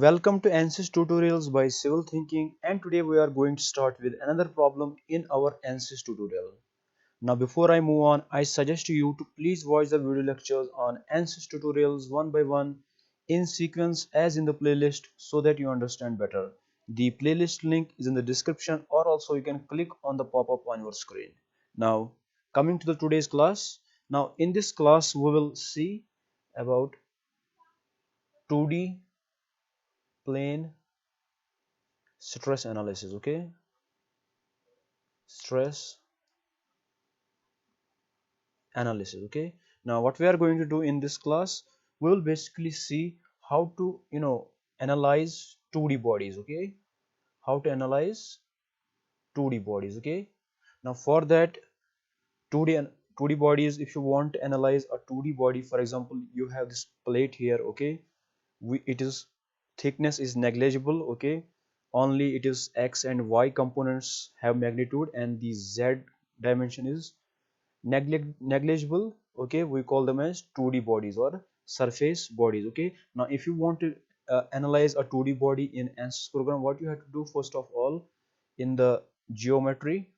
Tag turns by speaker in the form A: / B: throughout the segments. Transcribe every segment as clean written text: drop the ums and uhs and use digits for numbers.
A: Welcome to Ansys tutorials by Civil Thinking, and today we are going to start with another problem in our Ansys tutorial. Now before I move on, I suggest you to please watch the video lectures on Ansys tutorials one by one in sequence as in the playlist so that you understand better. The playlist link is in the description, or also you can click on the pop-up on your screen. Now coming to the today's class. Now in this class we will see about 2D plane stress analysis. Okay, stress analysis. Okay, now what we are going to do in this class, we will basically see how to analyze 2D bodies. Okay, how to analyze 2D bodies. Okay, now for that 2D and 2D bodies, if you want to analyze a 2D body, for example, you have this plate here. Okay, it is thickness is negligible. Okay, only it is x and y components have magnitude, and the z dimension is negligible. Okay, we call them as 2D bodies or surface bodies. Okay, now if you want to analyze a 2D body in Ansys program, what you have to do first of all, in the geometry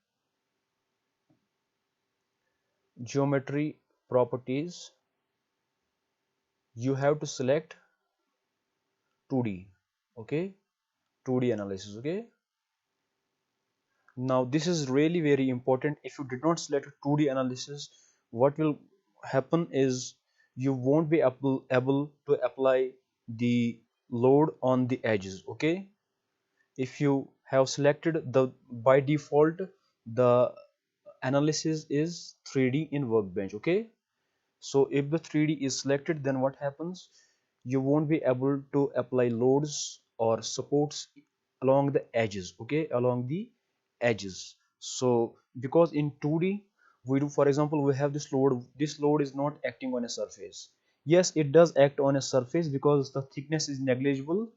A: properties, you have to select 2D. Okay, 2D analysis. Okay, now this is really very important. If you did not select 2D analysis, what will happen is you won't be able to apply the load on the edges. Okay, if you have selected the by default, the analysis is 3D in Workbench. Okay, so if the 3D is selected, then what happens, you won't be able to apply loads or supports along the edges. Okay, along the edges. So because in 2D we do, for example, we have this load is not acting on a surface. Yes, it does act on a surface because the thickness is negligible,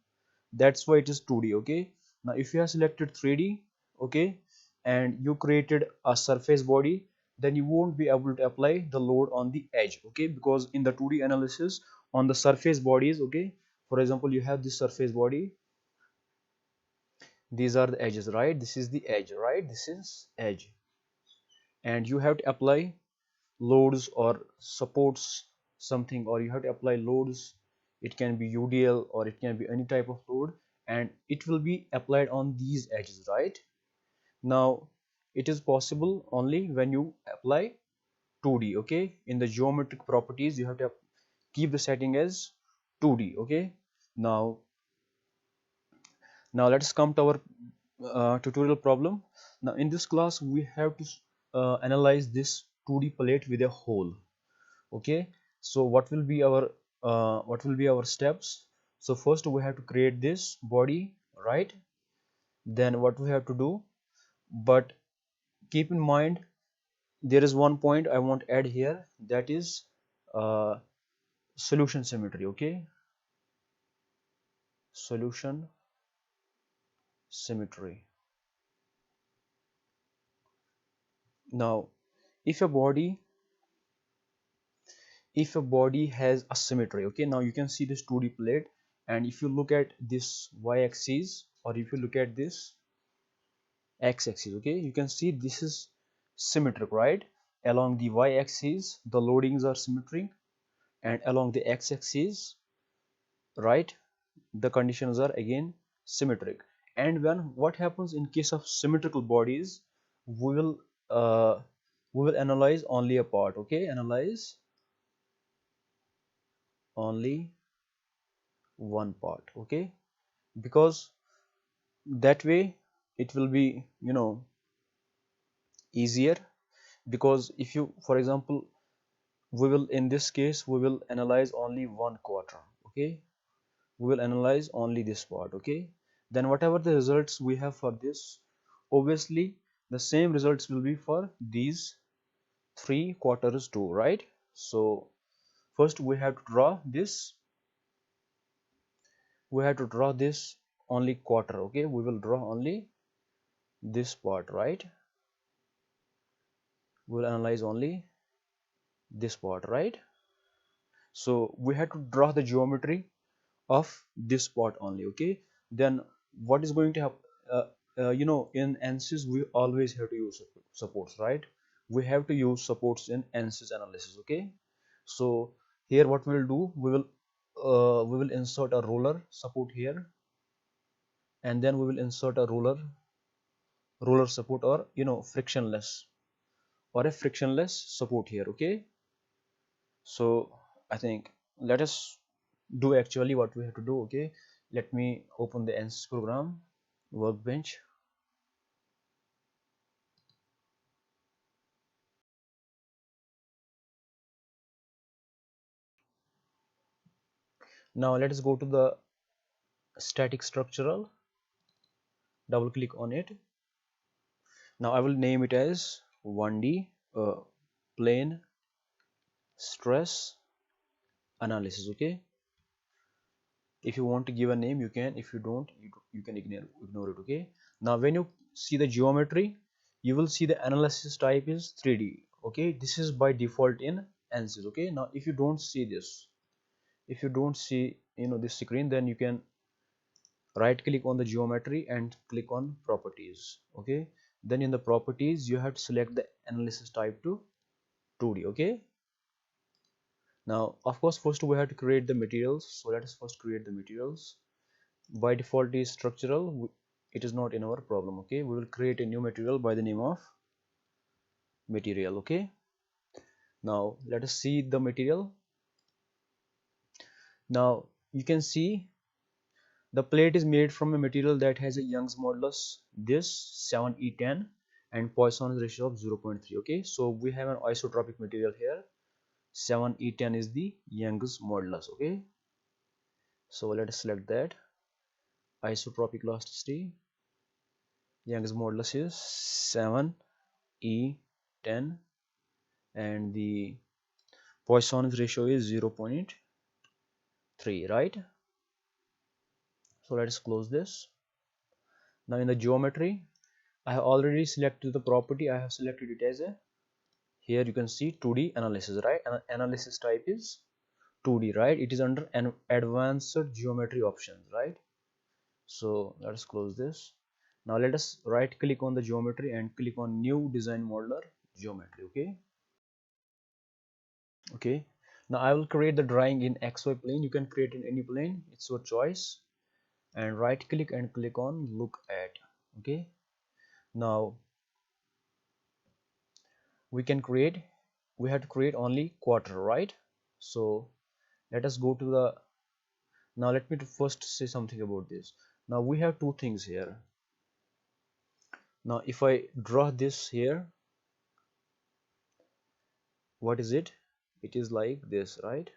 A: that's why it is 2D. Okay, now if you have selected 3D, okay, and you created a surface body, then you won't be able to apply the load on the edge. Okay, because in the 2D analysis, on the surface bodies, okay, for example, you have this surface body, these are the edges, right? This is the edge, right? This is edge, and you have to apply loads or supports something, or you have to apply loads. It can be UDL or it can be any type of load, and it will be applied on these edges, right? Now it is possible only when you apply 2D. Okay, in the geometric properties you have to keep the setting as 2D. Okay, now let's come to our tutorial problem. Now in this class we have to analyze this 2D plate with a hole. Okay, so what will be our steps? So first we have to create this body, right? Then what we have to do, but keep in mind, there is one point I want to add here, that is uh, solution symmetry. Okay, solution symmetry. Now if a body has a symmetry, okay, now you can see this 2D plate, and if you look at this y-axis, or if you look at this x-axis, okay, you can see this is symmetric, right? Along the y-axis the loadings are symmetric, and along the x-axis, right, the conditions are again symmetric. And when what happens in case of symmetrical bodies, we will uh, analyze only a part. Okay, analyze only one part. Okay, because that way it will be easier. Because if you, for example, we will, in this case we will analyze only one quarter. Okay, we will analyze only this part. Okay, then whatever the results we have for this, obviously the same results will be for these three quarters too, right? So first we have to draw this, only quarter. Okay, we will draw only this part, right? We will analyze only this part, right? So we have to draw the geometry of this part only. Okay, then what is going to happen, in Ansys we always have to use supports, right? We have to use supports in Ansys analysis. Okay, so here what we'll do, we will insert a ruler support here, and then we will insert a ruler support, or frictionless, or a frictionless support here. Okay, so I think let us do actually what we have to do. Okay, let me open the Ansys program, Workbench. Now let us go to the static structural, double click on it. Now I will name it as 1D plane stress analysis. Okay, if you want to give a name you can, if you don't, you can ignore it. Okay, now when you see the geometry, you will see the analysis type is 3D. Okay, this is by default in Ansys. Okay, now if you don't see this, if you don't see this screen, then you can right click on the geometry and click on properties. Okay, then in the properties you have to select the analysis type to 2D. Okay, now of course first we have to create the materials, so let us first create the materials. By default is structural, it is not in our problem. Okay, we will create a new material by the name of material. Okay, now let us see the material. Now you can see the plate is made from a material that has a Young's modulus, this 7E10, and Poisson's ratio of 0.3. Okay, so we have an isotropic material here. 7E10 is the Young's modulus. Okay, so let us select that. Isotropic elasticity, Young's modulus is 7E10, and the Poisson's ratio is 0.3, right? So let us close this. Now in the geometry, I have already selected the property. I have selected it as a, here you can see 2D analysis, right? And analysis type is 2D, right? It is under an advanced geometry options, right? So let us close this. Now let us right click on the geometry and click on new design modeler geometry. Okay, okay, now I will create the drawing in XY plane. You can create in any plane, it's your choice. And right click and click on look at. Okay, now we can create, we have to create only quarter, right? So let us go to the, now let me first say something about this. Now we have two things here. Now if I draw this here, what is it? It is like this, right?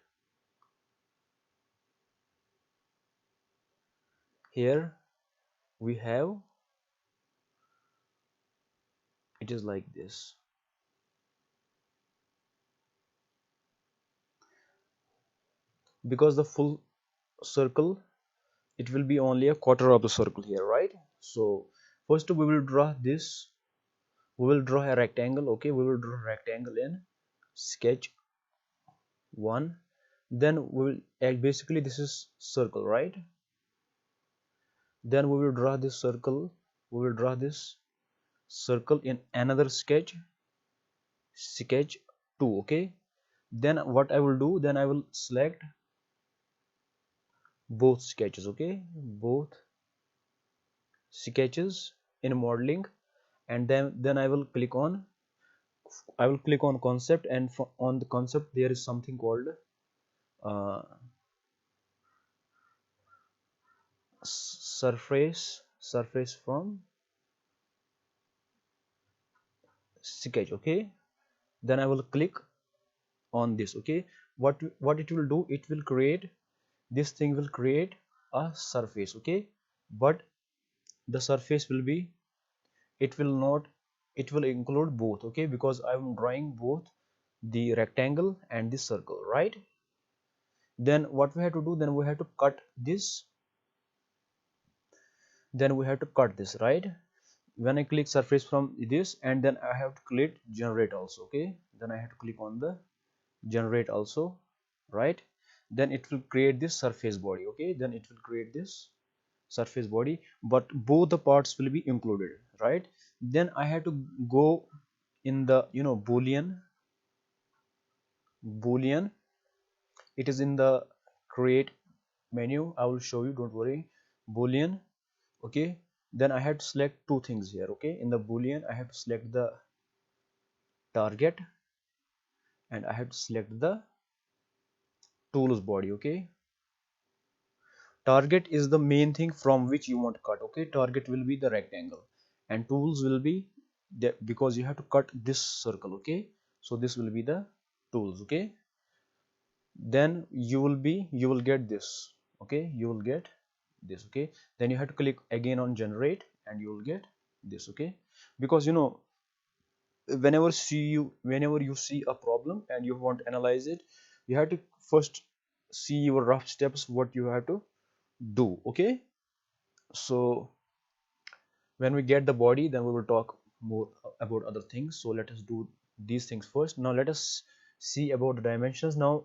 A: Here we have, it is like this. Because the full circle, it will be only a quarter of the circle here, right? So first we will draw this, we will draw a rectangle. Okay, we will draw a rectangle in sketch 1. Then we will basically this is circle, right? Then we will draw this circle, we will draw this circle in another sketch 2. Okay, then what I will do, then I will select both sketches. Okay, both sketches in modeling, and then I will click on concept, and on the concept there is something called uh, surface from sketch. Okay, then I will click on this. Okay, what it will do, it will create, this thing will create a surface. Okay, but the surface will be, it will not, it will include both. Okay, because I'm drawing both the rectangle and the circle, right? Then what we have to do, then we have to cut this, then we have to cut this, right? When I click surface from this, and then I have to click generate also. Okay, then I have to click on the generate also, right? then it will create this surface body. Okay, then it will create this surface body, but both the parts will be included, right? Then I have to go in the boolean. It is in the create menu. I will show you, don't worry. Boolean. Okay, then I have to select two things here. Okay, in the boolean I have to select the target and I have to select the tools body. Okay, target is the main thing from which you want to cut. Okay, target will be the rectangle and tools will be the, because you have to cut this circle. Okay, so this will be the tools. Okay, then you will get this. Okay, you will get this. Okay, then you have to click again on generate and you will get this. Okay, because whenever you see a problem and you want to analyze it, you have to first see your rough steps what you have to do. Okay, so when we get the body, then we will talk more about other things. So let us do these things first. Now let us see about the dimensions. Now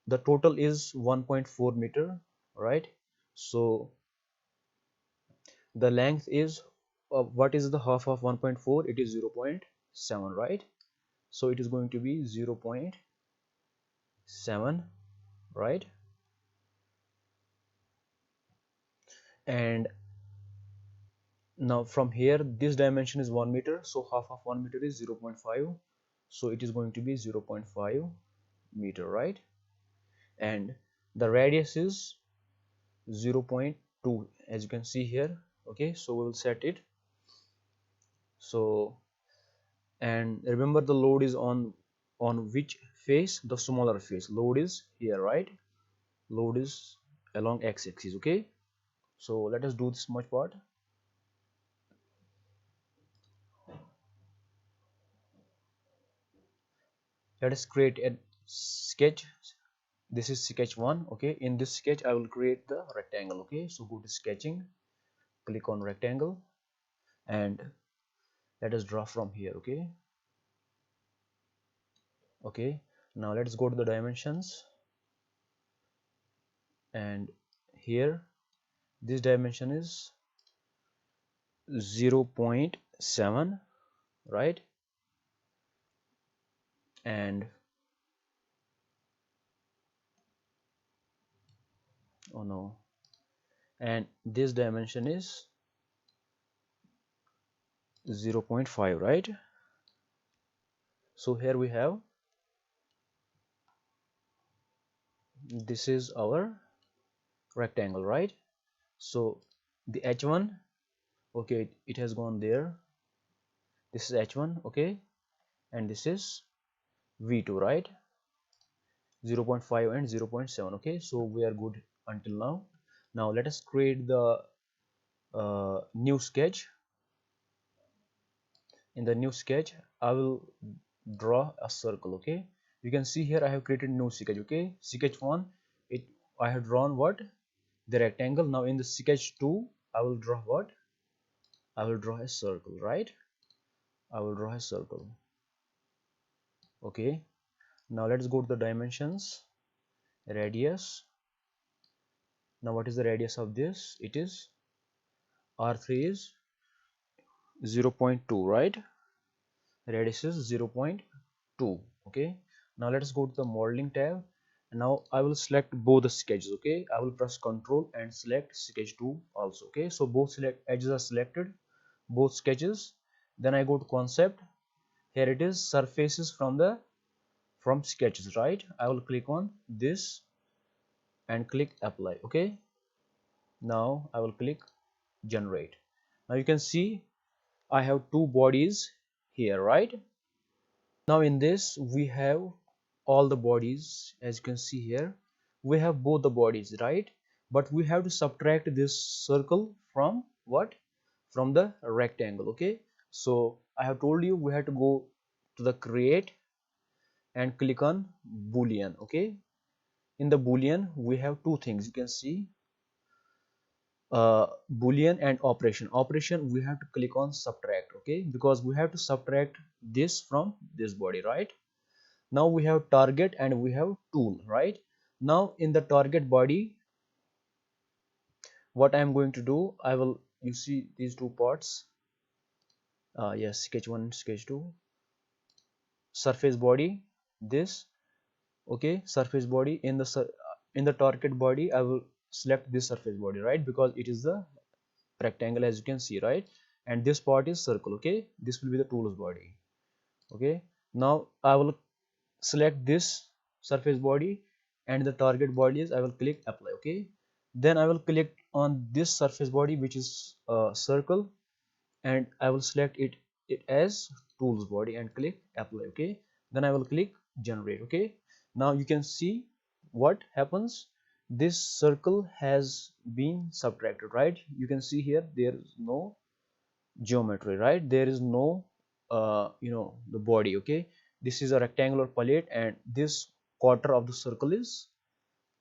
A: the total is 1.4 meter, right? So the length is what is the half of 1.4? It is 0.7, right? So it is going to be 0.7, right? And now from here this dimension is 1 meter, so half of 1 meter is 0.5, so it is going to be 0.5 meter, right? And the radius is 0.2, as you can see here. Okay, so we will set it. So, and remember the load is on which face? The smaller face. Load is here, right? Load is along x-axis. Okay, so let us do this much part. Let us create a sketch. This is sketch 1. Okay, in this sketch I will create the rectangle. Okay, so go to sketching, click on rectangle, and let us draw from here. Okay, okay, now let's go to the dimensions, and here this dimension is 0.7, right? And oh no, and this dimension is 0.5, right? So here we have, this is our rectangle, right? So the h1, okay, it has gone there. This is h1, okay, and this is v2, right? 0.5 and 0.7. Okay, so we are good until now. Now let us create the new sketch. In the new sketch I will draw a circle. Okay, you can see here I have created new sketch. Okay, sketch 1, it I have drawn what? The rectangle. Now in the sketch 2 I will draw what? I will draw a circle, right? I will draw a circle. Okay, now let's go to the dimensions. Radius. Now what is the radius of this? It is r3 is 0.2, right? Radius is 0.2. Okay, now let's go to the modeling tab. Now I will select both the sketches. Okay, I will press Ctrl and select sketch 2 also. Okay, so both edges are selected, both sketches. Then I go to concept. Here it is, surfaces from sketches, right? I will click on this and click apply. Okay, now I will click generate. Now you can see I have two bodies here, right? Now in this we have all the bodies. As you can see here we have both the bodies, right? But we have to subtract this circle from what? From the rectangle. Okay, so I have told you we have to go to the create and click on boolean. Okay, in the boolean we have two things. You can see boolean and operation. We have to click on subtract. Okay, because we have to subtract this from this body, right? Now we have target and we have tool, right? Now in the target body, what I am going to do, I will, you see these two parts, yes, sketch 1, sketch 2, surface body, this, okay, surface body. In the target body I will select this surface body, right, because it is the rectangle, as you can see, right, and this part is circle, okay, this will be the tools body, okay. Now I will select this surface body, and the target body is, I will click apply, okay. Then I will click on this surface body, which is circle, and I will select it as tools body and click apply, okay. Then I will click generate, okay. Now you can see what happens. This circle has been subtracted, right. You can see here there is no geometry, right, there is no the body, okay. This is a rectangular palette, and this quarter of the circle is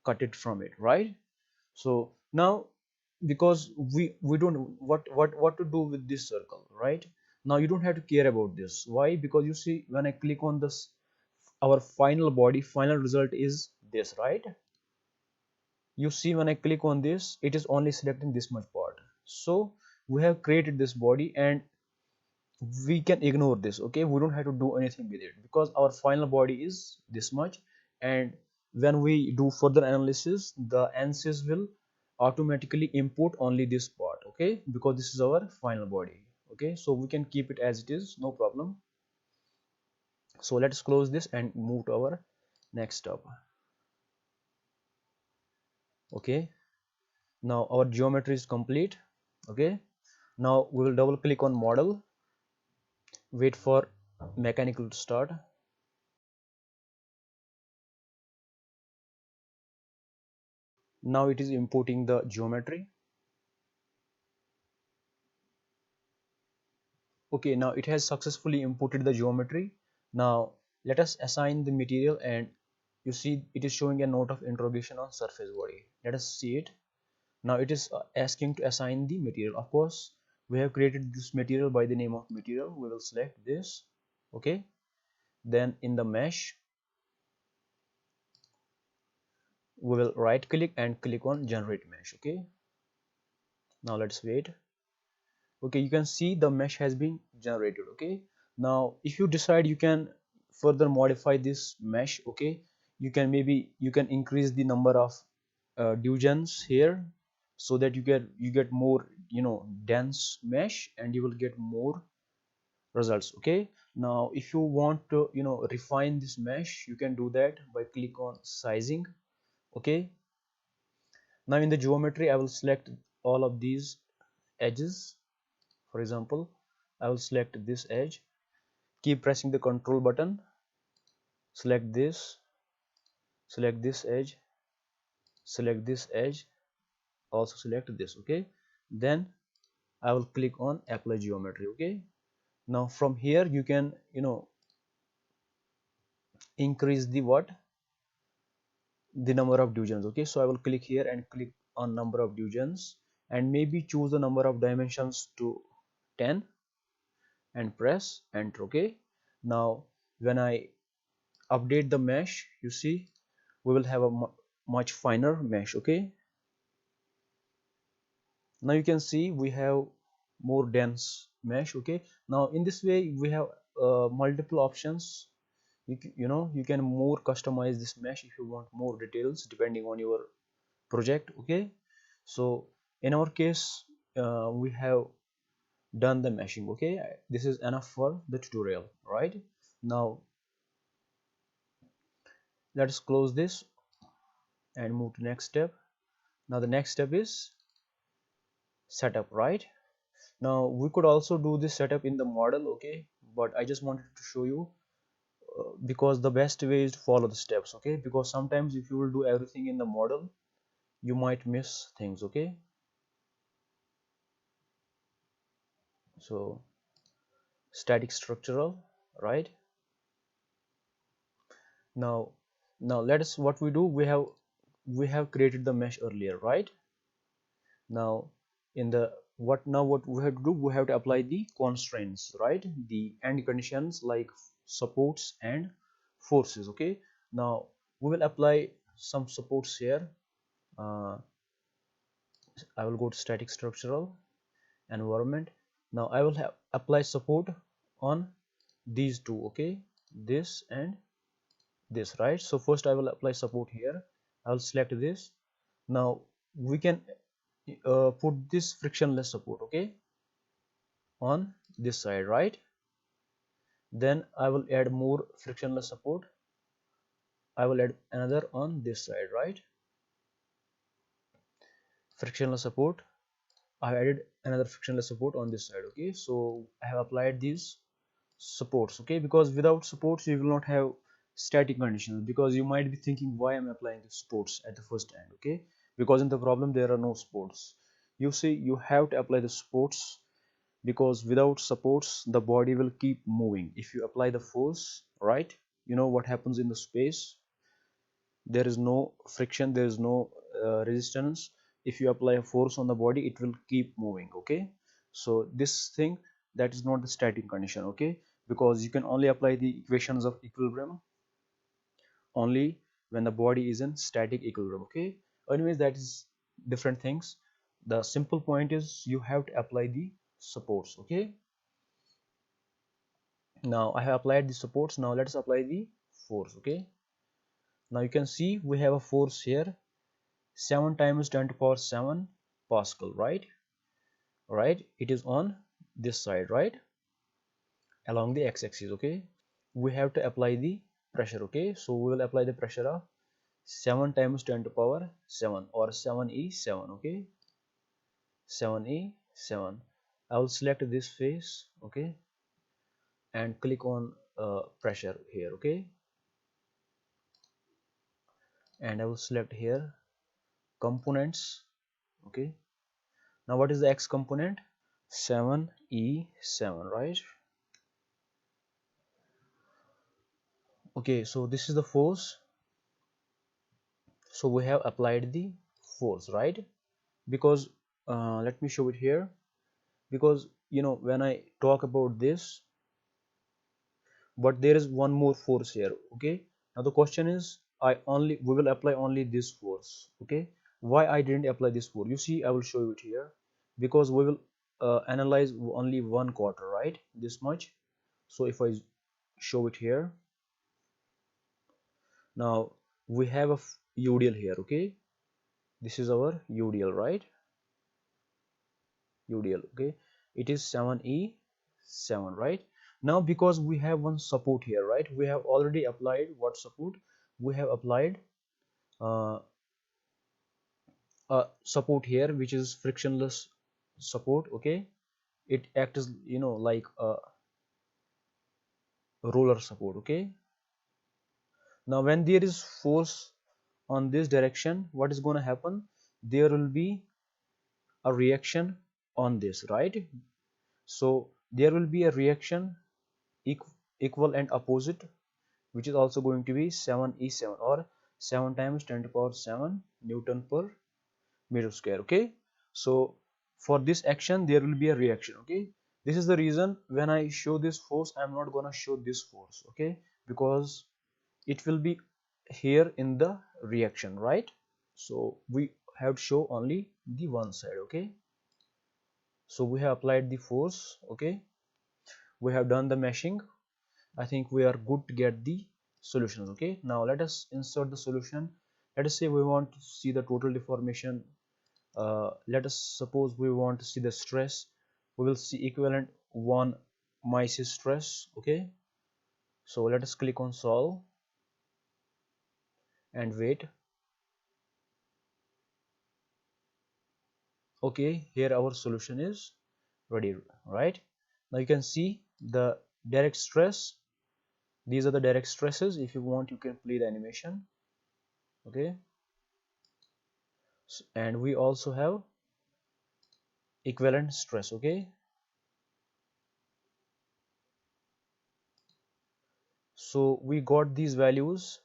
A: cut it from it, right. So now, because we don't know what to do with this circle, right. Now you don't have to care about this. Why? Because you see, when I click on this, our final body, final result is this, right. You see, when I click on this, it is only selecting this much part. So we have created this body, and we can ignore this, okay. We don't have to do anything with it, because our final body is this much. And when we do further analysis, the ansys will automatically import only this part, okay, because this is our final body, okay. So we can keep it as it is, no problem. So let's close this and move to our next step, okay. Now our geometry is complete, okay. Now we will double click on model, wait for mechanical to start. Now it is importing the geometry. Okay, now it has successfully imported the geometry. Now let us assign the material, and you see it is showing a note of interrogation on surface body. Let us see it. Now it is asking to assign the material. Of course, we have created this material by the name of material. We will select this, okay. Then in the mesh, we will right click and click on generate mesh, okay. Now let's wait. Okay, you can see the mesh has been generated, okay. Now if you decide, you can further modify this mesh, okay. You can increase the number of divisions here, so that you get more dense mesh, and you will get more results, okay. Now if you want to refine this mesh, you can do that by click on sizing, okay. Now in the geometry, I will select all of these edges. For example, I will select this edge, keep pressing the control button, select this edge, select this edge, also select this, okay. Then I will click on apply geometry, okay. Now from here you can increase the number of divisions, okay. So I will click here and click on number of divisions, and maybe choose the number of dimensions to 10 and press enter, okay. Now when I update the mesh, you see we will have a much finer mesh, okay. Now you can see we have more dense mesh, okay. Now in this way we have multiple options. You can more customize this mesh if you want more details depending on your project, okay. So in our case, we have done the meshing, okay. This is enough for the tutorial, right. Now let's close this and move to next step. Now the next step is setup, right. Now we could also do this setup in the model, okay, but I just wanted to show you, because the best way is to follow the steps, okay, because sometimes if you will do everything in the model, you might miss things, okay. So static structural, right. Now let us, what we do, we have created the mesh earlier, right. Now in the what we have to do, we have to apply the constraints, right, the end conditions like supports and forces, okay. Now we will apply some supports here. uh, I will go to static structural environment. Now I will have apply support on these two, okay, this and this, right? So first I will apply support here. I will select this. Now we can put this frictionless support, okay, on this side, right? Then I will add more frictionless support. I will add another on this side, right? Frictionless support. I have added another frictionless support on this side, okay. So I have applied these supports, okay, because without supports you will not have static conditions, because you might be thinking why I'm applying the supports at the first end, okay, because in the problem there are no supports. You see, you have to apply the supports, because without supports the body will keep moving. If you apply the force, right, you know what happens in the space. There is no friction, there is no resistance. If you apply a force on the body, it will keep moving, okay. So this thing, that is not the static condition, okay, because you can only apply the equations of equilibrium only when the body is in static equilibrium, okay. Anyways, that is different things. The simple point is you have to apply the supports, okay. Now I have applied the supports. Now let's apply the force, okay. Now you can see we have a force here, 7 times 10 to the power 7 Pascal, right? Right, it is on this side, right, along the x-axis, okay. We have to apply the pressure, okay. So we will apply the pressure of 7 times 10 to the power 7, or 7e7, okay, 7e7. I will select this face, okay, and click on pressure here, okay, and I will select here components, okay. Now what is the x component? 7e7, right? Okay, so this is the force. So we have applied the force, right? Because let me show it here. Because you know, when I talk about this, but there is one more force here, okay. Now the question is, we will apply only this force, okay. Why I didn't apply this force? You see, I will show you it here. Because we will analyze only one quarter, right, this much. So if I show it here, now we have a UDL here, okay. This is our UDL, right? UDL, okay. It is 7e7, right? Now because we have one support here, right, we have already applied what support? We have applied uh, a support here, which is frictionless support, okay. It acts as, you know, like a roller support, okay. Now when there is force on this direction, what is going to happen? There will be a reaction on this, right? So there will be a reaction equal and opposite, which is also going to be 7e7, or 7 times 10 to the power 7 Newton per meter square, okay. So for this action there will be a reaction, okay. This is the reason when I show this force, I'm not gonna show this force, okay, because it will be here in the reaction, right? So we have to show only the one side, okay. So we have applied the force, okay. We have done the meshing. I think we are good to get the solutions, okay. Now let us insert the solution. Let us say we want to see the total deformation. Let us suppose we want to see the stress. We will see equivalent 1 Mises stress, okay. So let us click on solve and wait. Okay, here our solution is ready, right? Now you can see the direct stress. These are the direct stresses. If you want, you can play the animation, okay. And we also have equivalent stress, okay. So we got these values,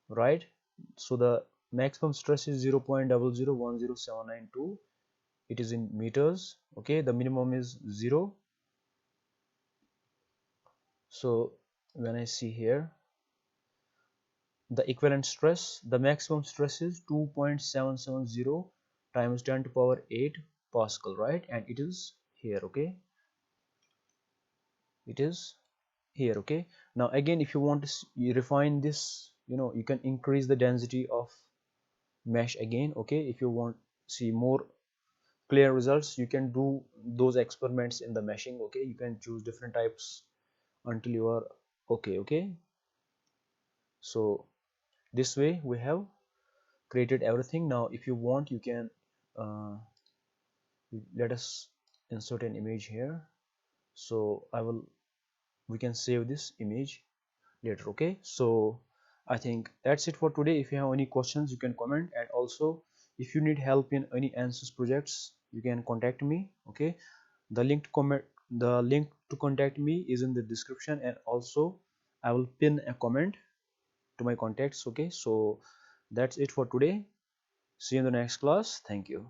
A: right? So the maximum stress is 0.0010792. It is in meters, okay. The minimum is 0. So when I see here, the equivalent stress, the maximum stress is 2.770 times 10 to power 8 Pascal, right? And it is here, okay? It is here, okay? Now again, if you want to refine this, you can increase the density of mesh again, okay? If you want see more clear results, you can do those experiments in the meshing, okay? You can choose different types until you are okay. So this way we have created everything. Now if you want, you can uh, let us insert an image here. So we can save this image later, okay? So I think that's it for today. If you have any questions, you can comment, and also if you need help in any Ansys projects, you can contact me, okay? The link to contact me is in the description, and also I will pin a comment to my contacts, okay? So that's it for today. See you in the next class. Thank you.